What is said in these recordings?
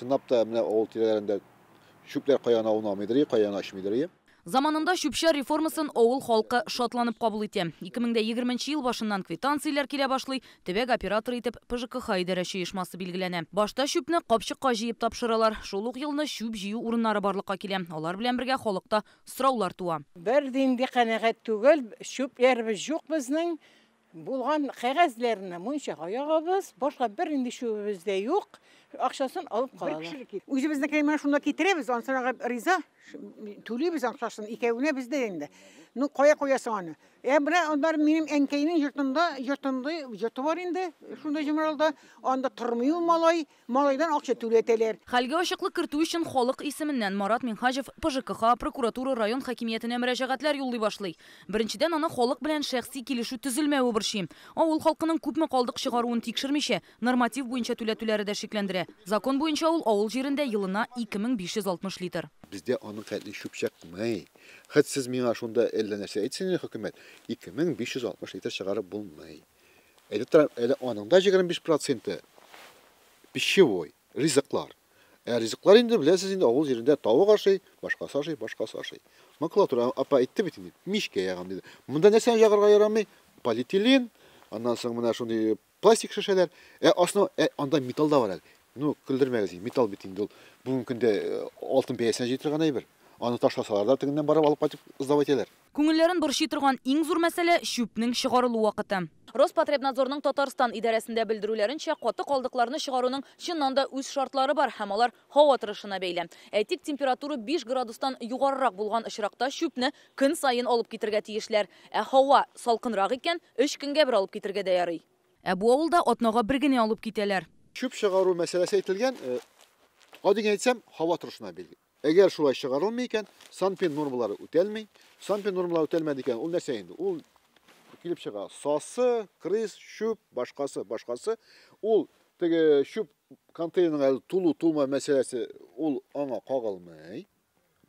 Чынлап та менә авыл тирәләрендә шүпләр каян аунамыйдыр, каян ашмыйдыр. Заманында шүпшәр реформасын авыл халкы шатланып кабул итә. 2020 ел башыннан квитанцияләр килә башлый, төбәк оператор итеп ПЖКХ идарәче оешмасы билгеләнә. Башта шүпне капчыкка җыеп тапшыралар. Шул ук елны шүп җыю урыннары барлыкка килә. Алар белән бергә халыкта сораулар туа. Бер динди канәгать түгел, шүпләрбез юк безнең. Булган кәгазьләрне мунчага ягабыз, башка бер инде шүбебез дә юк. Акчасын алып калалар. Үзебезнеке менә шунда китерәбез, ансырага риза, түлибез акчасын, икәвенә бездә инде. Ну, кая куясың аны? Менә алар минем әнкәйнең йорты бар инде, шунда җимралда, анда тормый ул малай, малайдан акча түләтәләр. Хәлгә ачыклык кертү өчен халык исеменнән Марат Минхаҗев ПЖКХ, прокуратура, район хакимиятенә мөрәҗәгатьләр юллый башлый. Беренчедән аны халык белән шәхси килешү төзелмәве борчый. Авыл халкының күпме калдык чыгаруын тикшермичә, норматив буенча түләтүләре дә шикләндерә. Закон буенча ул авыл җирендә елына 2560 литр. Бездә аның хәтле шүпчәк мый. Хәт сез миңа шунда әллә нәрсә әйтсен хөкүмәт, 2560 литр чыгарып булмый. Әле аның да 25% пищевой, ризыклар. Ризыклар инде беләсез инде авыл җирендә тавык ашый, башкасы ашый. Макулатура апа әйтте бит инде, мишкә ягам диде. Монда нәрсә ягырга ярамый? Полиэтилен, аннан соң менә шундый пластик шешәләр, анда металл да бар әле. Ну, көлдермәгез, металл бит инде ул. Бүген көндә алтын бәясенә җитергән әйбер. Аны ташласалар да тегеннән барып алып кайтып сдавать итәләр. Күңелләрен борчый торган иң зур мәсьәлә шүпнең чыгарылу вакыты. Роспотребнадзорның Татарстан идарәсендә белдерүләренчә, каты калдыкларны чыгаруның чыннан да үз шартлары бар һәм алар һава торышына бәйле. Әйтик, температура 5 градустан югарырак булган очракта шүпне көн сайын алып китергә тиешләр. Һава салкынрак икән, 3 көнгә бер алып китергә дә ярый. Бу авылда атнага бер генә алып китәләр. Шүп чыгару мәсьәләсе әйтелгән, гадигә әйтсәм, һава торышына бәйле. Әгәр шулай чыгарылмый икән, санпин нормалары үтәлмәй. Санпин нормалары үтәлмәде икән, ул нәрсә инде? Ул килеп чыга. Сасы, крыс, шүп, башкасы. Ул теге шүп контейнерга тулу-тулма мәсьәләсе, ул аңа кагылмый.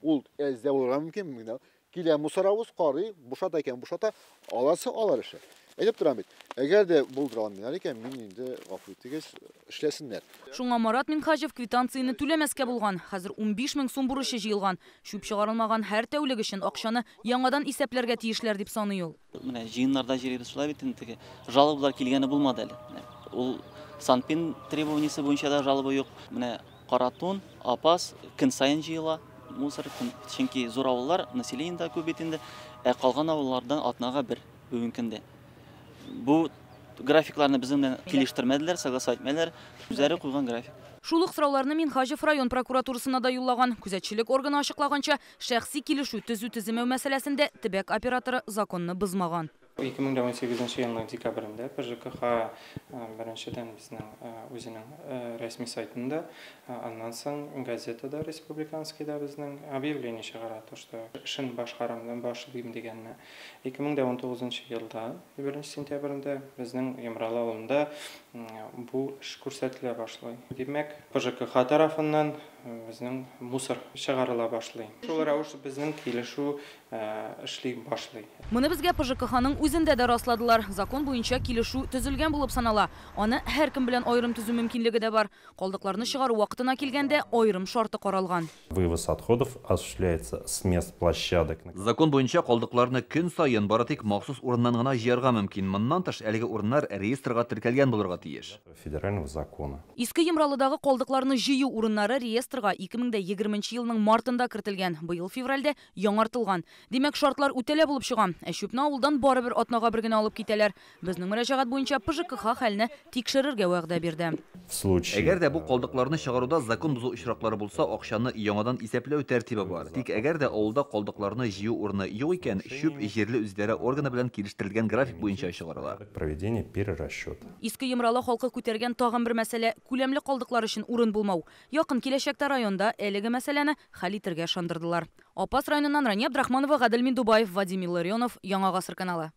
Ул әздә булырга мөмкин. Килә мусоравыз карый, бушата икән, бушата, алар эше. Әйтеп торам бит. Әгәр дә булдырган икән, мин инде гафу итегез, эшләсеннәр. Шуңа Марат Минхаҗев квитанцияны түләмәскә булган. Хәзер 15 мең сум бурычы җыелган. Шүп чыгарылмаган һәр тәүлек өчен акчаны яңадан исәпләргә тиешләр дип саный ул. Менә җыеннарда җыйбыз шулай бит инде. Жалобалар килгәне булмады әле. Ул санпин требованиясе буенча да жалоба юк. Менә Каратун, Апас көн сайын җыела. Мусор чөнки зур авыллар, население да күп бит инде. Калган авыллардан атнага бер бүген көндә. Бу графикларны безнең белән килештермәделәр, согласовать итмәделәр. Үзләре куйган график. Шул ук сорауларны Минхаҗев район прокуратурасына да юллаган. Күзәтчелек органы ачыклаганча, шәхси килешү төзү-төземәү мәсьәләсендә төбәк операторы законны бозмаган. 2018 елның декабрендә ПЖКХ беренчедән безнең үзенең рәсми сайтында, аннан соң газетада республиканскийда безнең объявление чыгара, что эшен башкарамдан башлыйм дигәнне. 2019 елда 1 сентябрендә безнең Емрал авылында бу эш күрсәтелә башлый. Димәк, ПЖКХ тарафыннан безнең мусор чыгарыла башлый. Шул рәвеш безнең килешү эшли башлый. Моны безгә ПЖКХның үзендә дә расладылар. Закон буенча килешү төзелгән булып санала. Аны һәркем белән аерым төзү мөмкинлеге дә бар. Калдыкларны чыгару вакытына килгәндә аерым шарты каралган. Вывоз отходов осуществляется с мест площадок. Закон буенча калдыкларны көн сайын бары тик махсус урыннан гына җыярга мөмкин. Моннан тыш әлеге урыннар реестрга теркәлгән булырга тиеш. Федерального закона. Иске Емралыдагы калдыкларны җыю урыннары реестрга 2020 елның мартында кертелгән. Быел февральдә яңартылган. Димәк, шартлар үтәлә булып чыган. Шүпне авылдан барыбер атнага бер генә алып китәләр. Безнең мөрәҗәгать буенча ПЖКХ хәлне тикшерергә вәгъдә бирде. Әгәр дә бу калдыкларны чыгаруда закон бузу очраклары булса, акчаны яңадан исәпләү тәртибе бар. Тик әгәр дә авылда калдыкларны җыю урыны юк икән, шүп җирле үзләре органы белән килештерелгән график буенча чыгарыла. Проведение перерасчета. Иске Емралы халкы күтәргән тагын бер мәсьәлә күләмле калдыклар өчен урын булмау. Якын киләчәктә районда әлеге мәсьәләне хәл итәргә ышандырдылар. Апас районыннан Рания Абдрахманова, Гадел Миндубаев, Вадим Илларионов, Яңа гасыр каналы.